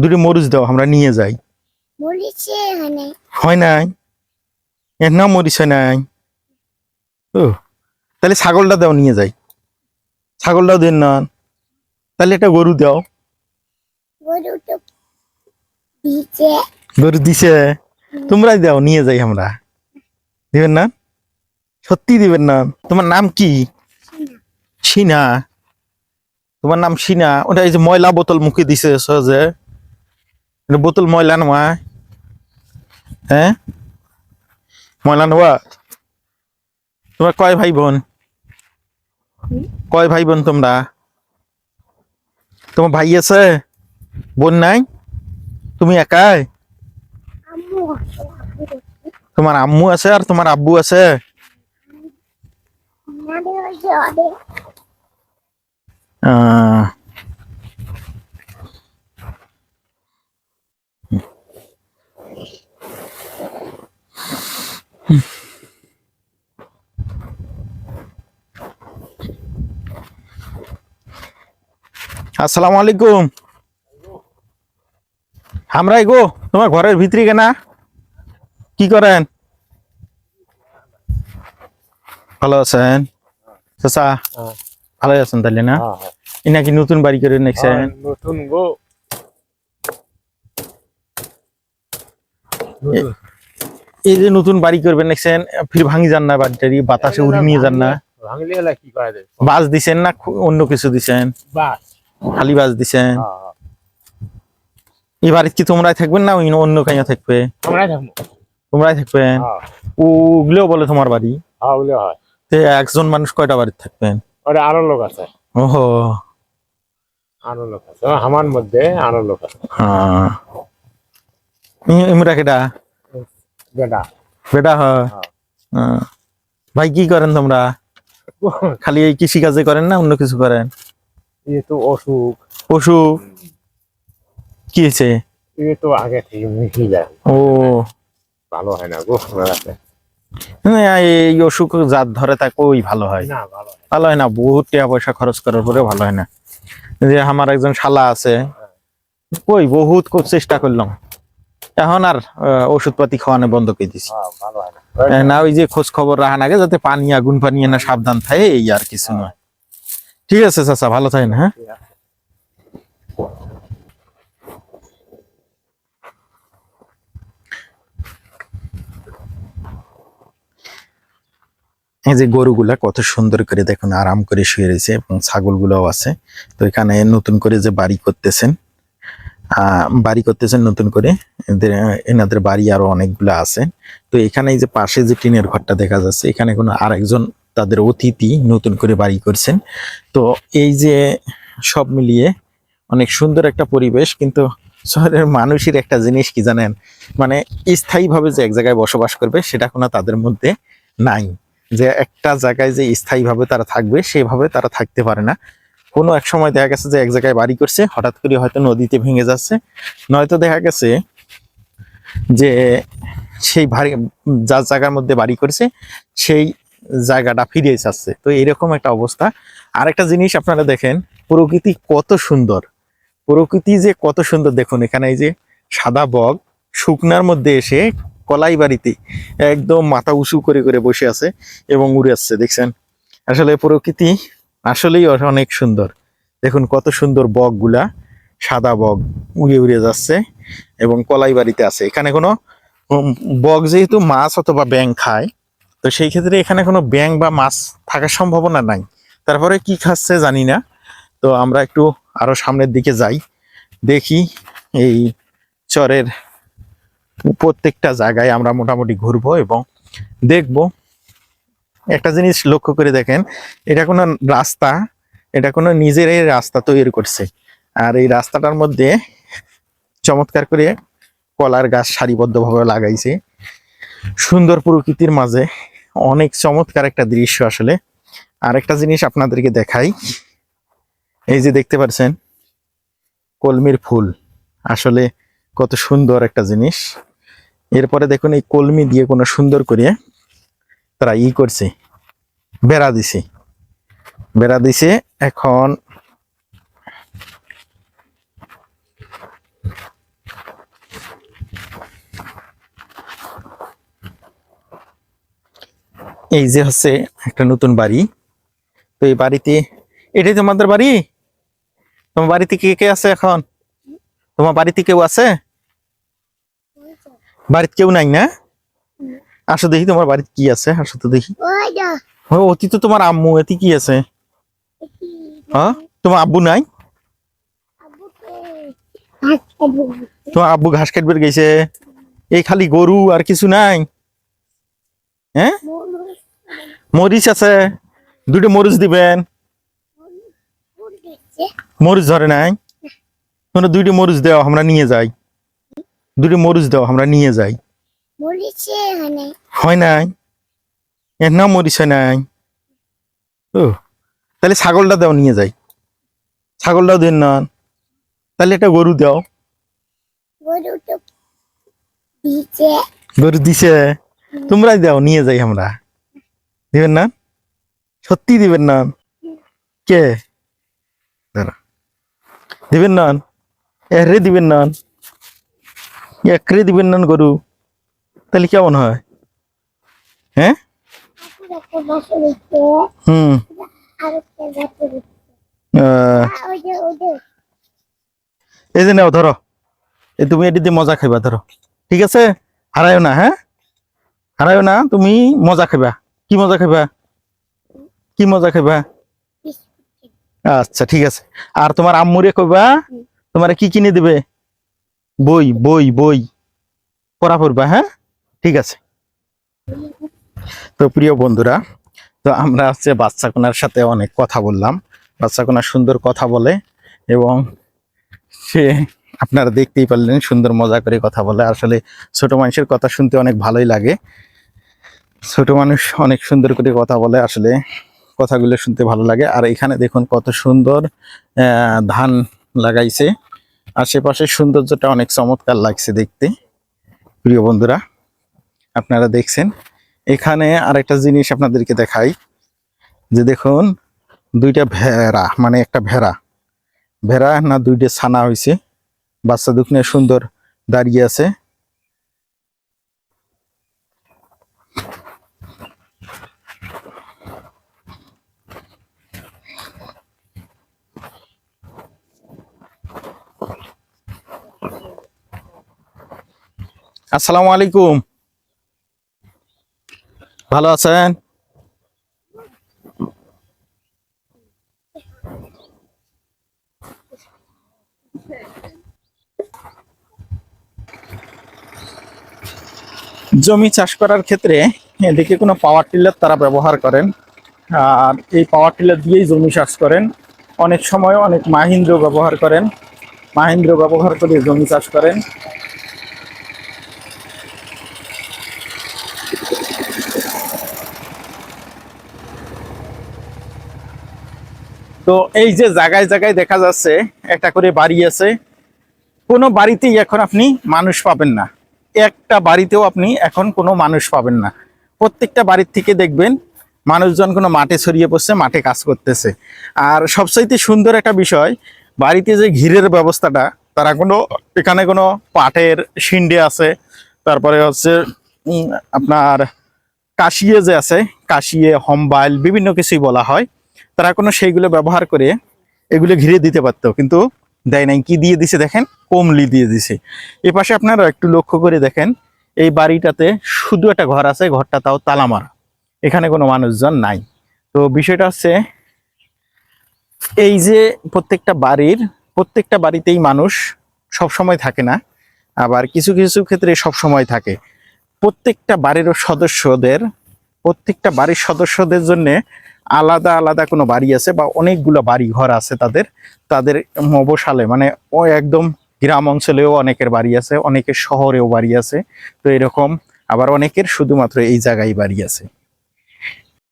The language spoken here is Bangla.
দুটো মরিচ দাও আমরা নিয়ে যাই। হয় নাই, এর নাম মরিচ হয় নাই। ও তাহলে ছাগলটা দাও, নিয়ে যাই। ছাগলটাও দেন না, তাহলে একটা গরু দাও। গরু দিছে, তোমরাই দাও, নিয়ে যাই আমরা। দিবেন না? সত্যি দিবেন না? তোমার নাম কি? সিনা। তোমার নাম সিনা? ওটা এই যে ময়লা বোতল মুখে দিছে যে, বোতল ময়লা নয়? হ্যাঁ, ময়লা নেওয়া। তোমার কয় ভাই বোন? কয় ভাই বোন তোমরা? তোমার ভাই আছে, বোন নাই? তুমি একাই? তোমার আম্মু আছে আর তোমার আব্বু আছে? আসসালামু আলাইকুম। আমরাই গো, তোমার ঘরের ভিতরে কেনা কি করেন? ভালো আছেন চাচা? ভালো আছেন তাহলে না? এই নাকি নতুন বাড়ি করে নেছেন? নতুন গো, এই যে নতুন বাড়ি করবেন নেছেন, ফির ভাঙি যান না? বাড়িটারি বাতাসে উড়ি নিয়ে যান না? ভাঙলে এলা কি করা যায়? বাস দিছেন না অন্য কিছু দিছেন? বাস, খালি বাস দিছেন? এই বাড়িতে কি তোমরাই থাকবেন না অন্য কাইয়া থাকবে? আমরাই থাকবো। তোমরাই থাকবেন? ওগুলোও বলে তোমার বাড়ি? হ্যাঁ, ওগুলো হয়। একজন মানুষ কয়টা বাড়িতে থাকবেন? ওটা আরো লোক আছে। ওহো, আরো লোক আছে, আমার মধ্যে আরো লোক আছে। হ্যাঁ, ইমরা কেডা? বেটা। বেটা হয়। ভাই কি করেন তোমরা? খালি এই কৃষি কাজে করেন না অন্য কিছু করেন? এই তো অসুখ। অসুখ কি হয়েছে? এই তো আগে থেকে মিশি যায়। ও, ভালো হয় না গো। এই অসুখ যার ধরে থাকে ওই ভালো হয় না? ভালো হয় না, বহুত টাকা পয়সা খরচ করার পরে ভালো হয় না। যে আমার একজন শালা আছে, কই বহুত চেষ্টা করলাম, এখন আর ওষুধপাতি খাওয়ানো বন্ধ করে দিছি। না ওই যে খোঁজ খবর রাখান আগে, যাতে পানি আগুন পানি না সাবধান থাকে, এই আর কিছু নয়। ঠিক আছে চাচা, ভালো থাকেন। হ্যাঁ, এই যে গরুগুলা কত সুন্দর করে দেখুন আরাম করে শুয়ে রয়েছে, এবং ছাগলগুলাও আছে। তো এখানে নতুন করে যে বাড়ি করতেছেন নতুন করে, এনাদের বাড়ি আরো অনেকগুলা আছে। তো এখানে এই যে পাশে যে টিনের ঘরটা দেখা যাচ্ছে, এখানে কোনো আরেকজন তাদের অতিথি নতুন করে বাড়ি করছেন। তো এই যে সব মিলিয়ে অনেক সুন্দর একটা পরিবেশ। কিন্তু শহরের মানুষের একটা জিনিস কি জানেন, মানে স্থায়ীভাবে যে এক জায়গায় বসবাস করবে সেটা কোনো তাদের মধ্যে নাই। যে একটা জায়গায় যে স্থায়ীভাবে তারা থাকবে সেভাবে তারা থাকতে পারে না। কোনো এক সময় দেখা গেছে যে এক জায়গায় বাড়ি করছে, হঠাৎ করে হয়তো নদীতে ভেঙে যাচ্ছে, নয়তো দেখা গেছে যে সেই বাড়ি, যার জায়গার মধ্যে বাড়ি করছে সেই জায়গাটা ফিরে যাচ্ছে। তো এরকম একটা অবস্থা। আরেকটা জিনিস আপনারা দেখেন, প্রকৃতি কত সুন্দর, প্রকৃতি যে কত সুন্দর দেখুন। এখানে এই যে সাদা বক শুকনার মধ্যে এসে কলাই বাড়িতে একদম মাথা উঁচু করে করে বসে আছে এবং উড়ে আসছে, দেখছেন? আসলে প্রকৃতি আসলেই অনেক সুন্দর। দেখুন কত সুন্দর বক গুলা, সাদা বক উড়ে উড়ে যাচ্ছে এবং কলাই বাড়িতে আছে। এখানে কোনো বক যেহেতু মাছ অথবা ব্যাং খায়, তো সেই ক্ষেত্রে এখানে কোনো ব্যাং বা মাছ থাকার সম্ভাবনা নাই। তারপরে কি খাচ্ছে জানি না। তো আমরা একটু আরো সামনের দিকে যাই, দেখি এই চরের প্রত্যেকটা জায়গায় আমরা মোটামুটি ঘুরবো এবং দেখবো। একটা জিনিস লক্ষ্য করে দেখেন, এটা কোনো রাস্তা, এটা কোনো নিজেরাই রাস্তা তৈরি করছে। আর এই রাস্তাটার মধ্যে চমৎকার করে কলার গাছ সারিবদ্ধভাবে লাগাইছে, সুন্দর প্রকৃতির মাঝে। অনেক চমৎকার একটা দৃশ্য আসলে। আর একটা জিনিস আপনাদেরকে দেখাই, এই যে দেখতে পাচ্ছেন কলমির ফুল, আসলে কত সুন্দর একটা জিনিস। এরপরে দেখুন এই কলমি দিয়ে কোনো সুন্দর করে তারা করছে, বেড়া দিছে। এখন এই যে হচ্ছে একটা নতুন বাড়ি। তো এই বাড়িতে, এটাই তোমাদের বাড়ি? তোমার বাড়িতে কে কে আছে এখন? তোমার বাড়িতে কেউ আছে? বাড়িতে কেউ নাই না? আসো দেখি তোমার বাড়িতে কি আছে, আসো তো দেখি। ও, অতি তো তোমার আম্মু, এটি কি আছে? হ্যাঁ, তোমার আব্বু নাই? তোমার আব্বু ঘাস কাটবে গেছে। এই খালি গরু, আর কিছু নাই? হ্যাঁ, মরিচ আছে, দুটো মরিচ দিবেন। মরিচ ধরে নাই? তোমরা দুইটি মরিচ দাও, আমরা নিয়ে যাই। দুটো মরিচ দাও, আমরা নিয়ে যাই। হয় নাই? এর নাম মরিচ হয় নাই? ও, তাহলে ছাগলটা দাও, নিয়ে যাই। ছাগলটাও দেন না, তাহলে একটা গরু দাও। গরু দিছে, তোমরাই দাও, নিয়ে যাই আমরা। দিবেন না? সত্যি দিবেন না? কে? দাঁড়া, দিবেন না? এরে দিবেন না? একরে দিবেন না গরু? তাহলে কেমন হয়? হ্যাঁ, হুম, এই যে নাও, ধরো। এই তুমি এটি দিয়ে মজা খাইবা, ধরো। ঠিক আছে, হারায়ও না। হ্যাঁ, হারায়ও না, তুমি মজা খাইবা। কি মজা খাইবা? কি মজা খাইবা? আচ্ছা, ঠিক আছে। আর তোমার আম্মুরে কইবা তোমারে কি কিনে দিবে? বই, বই, বই পড়া পড়বা। হ্যাঁ, ঠিক আছে। তো প্রিয় বন্ধুরা, তো আমরা হচ্ছে বাচ্চাকোনার সাথে অনেক কথা বললাম। বাচ্চাকোনা সুন্দর কথা বলে, এবং সে, আপনারা দেখতেই পারলেন, সুন্দর মজা করে কথা বলে। আসলে ছোট মানুষের কথা শুনতে অনেক ভালোই লাগে। ছোট মানুষ অনেক সুন্দর করে কথা বলে, আসলে কথাগুলো শুনতে ভালো লাগে। আর এখানে দেখুন কত সুন্দর ধান লাগাইছে। আশেপাশের সৌন্দর্যটা অনেক চমৎকার লাগছে দেখতে। প্রিয় বন্ধুরা, আপনারা দেখছেন। এখানে আরেকটা জিনিস আপনাদেরকে দেখাই, যে দেখুন দুইটা ভেড়া, মানে একটা ভেড়া, ভেড়া না দুইটা ছানা হয়েছে, বাচ্চা দুখনে সুন্দর দাঁড়িয়ে আছে। আসসালামু আলাইকুম, ভালো আছেন? জমি চাষ করার ক্ষেত্রে এদিকে কোনো পাওয়ার টিলার তারা ব্যবহার করেন, আর এই পাওয়ার টিলার দিয়েই জমি চাষ করেন। অনেক সময় অনেক মাহিন্দ্র ব্যবহার করেন, মাহিন্দ্র ব্যবহার করে জমি চাষ করেন। তো এই যে জায়গায় জায়গায় দেখা যাচ্ছে একটা করে বাড়ি আছে। কোনো বাড়িতেই এখন আপনি মানুষ পাবেন না, একটা বাড়িতেও আপনি এখন কোনো মানুষ পাবেন না। প্রত্যেকটা বাড়ির থেকে দেখবেন মানুষজন কোনো মাঠে ছড়িয়ে পড়ছে, মাঠে কাজ করতেছে। আর সবচাইতে সুন্দর একটা বিষয়, বাড়িতে যে ঘিরের ব্যবস্থাটা, তারা কোনো, এখানে কোনো পাটের শিন্ডে আছে, তারপরে হচ্ছে আপনার কাশিয়ে যে আছে, কাশিয়ে, হম্বাইল, বিভিন্ন কিছুই বলা হয়, তারা কোনো সেইগুলো ব্যবহার করে এগুলো ঘিরে দিতে পারতো, কিন্তু দেয় নাই। কি দিয়ে দিছে দেখেন, কমলি দিয়ে দিছে। এ পাশে আপনারা একটু লক্ষ্য করে দেখেন, এই বাড়িটাতে শুধু একটা ঘর আছে, ঘরটা তাও তালা মারা, এখানে কোনো মানুষজন নাই। তো বিষয়টা হচ্ছে এই যে প্রত্যেকটা বাড়িতেই মানুষ সব সময় থাকে না, আবার কিছু কিছু ক্ষেত্রে সব সময় থাকে। প্রত্যেকটা বাড়ির সদস্যদের জন্য আলাদা আলাদা কোনো বাড়ি আছে, বা অনেকগুলো বাড়ি ঘর আছে তাদের তাদের মফস্বলে, মানে ও একদম গ্রাম অঞ্চলেও অনেকের বাড়ি আছে, অনেকের শহরেও বাড়ি আছে। তো এরকম আবার অনেকের শুধুমাত্র এই জায়গায় বাড়ি আছে।